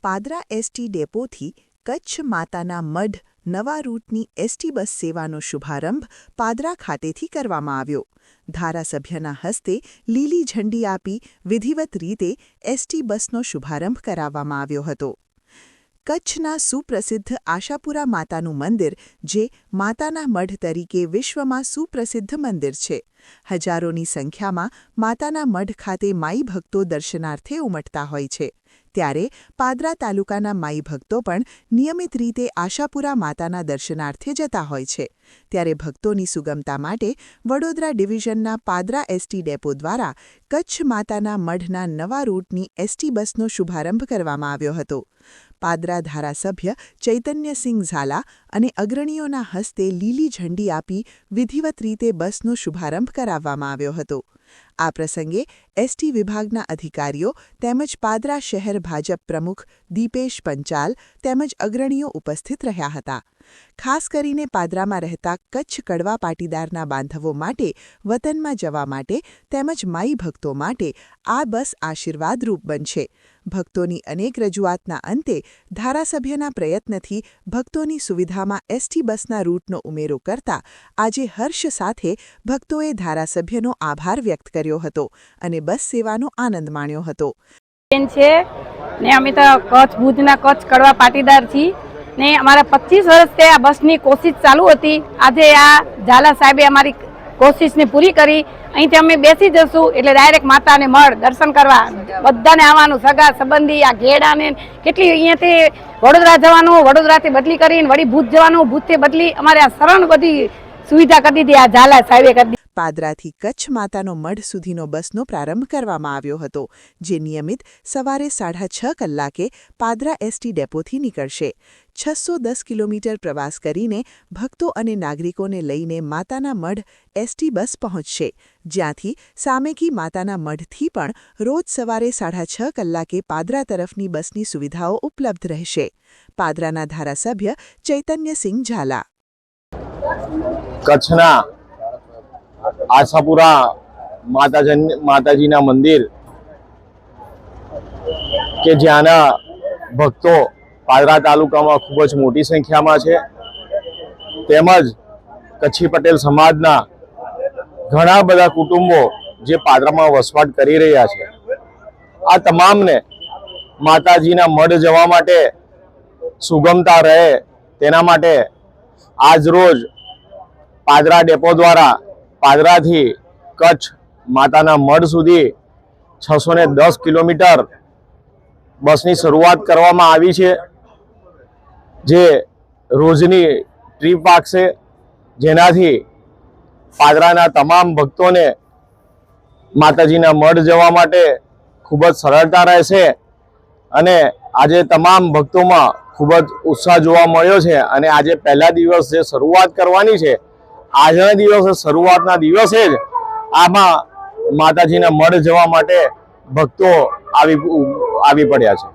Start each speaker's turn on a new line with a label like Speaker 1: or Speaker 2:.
Speaker 1: Padra ST ડેપોથી Kutch માતાના મઢ નવા રૂટની એસટી બસ સેવાનો શુભારંભ પાદરા ખાતેથી કરવામાં આવ્યો। ધારાસભ્યના હસ્તે લીલી ઝંડી આપી વિધિવત રીતે એસટી બસનો શુભારંભ કરાવવામાં આવ્યો હતો। કચ્છના સુપ્રસિદ્ધ આશાપુરા માતાનું મંદિર, જે માતાના મઢ તરીકે વિશ્વમાં સુપ્રસિદ્ધ મંદિર છે। હજારોની સંખ્યામાં માતાના મઢ ખાતે માઈ ભક્તો દર્શનાર્થે ઉમટતા હોય છે। ત્યારે પાદરા તાલુકાના માઈ ભક્તો પણ નિયમિત રીતે આશાપુરા માતાના દર્શનાર્થે જતા હોય છે। ત્યારે ભક્તોની સુગમતા માટે વડોદરા ડિવિઝનના પાદરા એસટી ડેપો દ્વારા કચ્છ માતાના મઢના નવા રૂટની એસટી બસનો શુભારંભ કરવામાં આવ્યો હતો। પાદરા ધારાસભ્ય ચૈતન્યસિંહ ઝાલા અને અગ્રણીઓના હસ્તે લીલી ઝંડી આપી વિધિવત રીતે બસનો શુભારંભ કરાવવામાં આવ્યો હતો। આ પ્રસંગે એસટી વિભાગના અધિકારીઓ તેમજ પાદરા શહેર ભાજપ પ્રમુખ દીપેશ પંચાલ તેમજ અગ્રણીઓ ઉપસ્થિત રહ્યા હતા। ખાસ કરીને પાદરામાં રહેતા કચ્છ કડવા પાટીદારના બાંધવો માટે વતનમાં જવા માટે તેમજ માઈ ભક્તો માટે આ બસ આશીર્વાદરૂપ બનશે। ભક્તોની અનેક રજૂઆતના અંતે ધારાસભ્યના પ્રયત્નથી ભક્તોની સુવિધામાં એસટી બસના રૂટનો ઉમેરો કરતા આજે હર્ષ સાથે ભક્તોએ ધારાસભ્યનો આભાર વ્યક્ત કર્યો હતો અને બસ સેવાનો આનંદ માણ્યો હતો।
Speaker 2: અમે તો કચ્છ ભુજના કચ્છ કડવા પાટીદાર છીએ ને અમારા 25 વર્ષથી આ બસની કોશિશ ચાલુ હતી। આજે આ ઝાલા સાહેબે અમારી કોશિશને પૂરી કરી। અહીંથી અમે બેસી જશું એટલે ડાયરેક્ટ માતાને મઢ દર્શન કરવા બધાને આવવાનું, સગા સંબંધી આ ઘેડાને કેટલી અહીંયાથી વડોદરા જવાનું, વડોદરાથી બદલી કરીને વળી ભુજ જવાનું, ભુજથી બદલી અમારે આ સરળ બધી સુવિધા કરી દીધી આ ઝાલા સાહેબે કરી દીધી।
Speaker 1: પાદરાથી કચ્છ માતાનો મઢ સુધીનો બસનો પ્રારંભ કરવામાં આવ્યો હતો, જે નિયમિત સવારે 6:30 કલાકે પાદરા એસટી ડેપોથી નીકળશે। 610 કિલોમીટર પ્રવાસ કરીને ભક્તો અને નાગરિકોને લઈને માતાના મઢ એસટી બસ પહોંચશે, જ્યાંથી સામેકી માતાના મઢથી પણ રોજ સવારે 6:30 કલાકે પાદરા તરફની બસની સુવિધાઓ ઉપલબ્ધ રહેશે। પાદરાના ધારાસભ્ય ચૈતન્યસિંહ ઝાલા।
Speaker 3: કચ્છના આશાપુરા માતાજીના મંદિર કે જ્યાંના ભક્તો પાદરા તાલુકામાં ખૂબ જ મોટી સંખ્યામાં છે, તેમજ કચ્છી પટેલ સમાજના ઘણા બધા કુટુંબો જે પાદરામાં વસવાટ કરી રહ્યા છે, આ તમામને માતાજીના મઢ જવા માટે સુગમતા રહે તેના માટે આજરોજ પાદરા ડેપો દ્વારા પાદરાથી કચ્છ માતાના મઢ સુધી 610 કિલોમીટર બસની શરૂઆત કરવામાં આવી છે, જે રોજની ટ્રીપ વાગશે, જેનાથી પાદરાના તમામ ભક્તોને માતાજીના મઢ જવા માટે ખૂબ જ સરળતા રહેશે। અને આજે તમામ ભક્તોમાં ખૂબ જ ઉત્સાહ જોવા મળ્યો છે અને આજે પહેલા દિવસ જે શરૂઆત કરવાની છે, આજના દિવસે શરૂઆતના દિવસે જ આમાં માતાજીના મઢ જવા માટે ભક્તો આવી પડ્યા છે।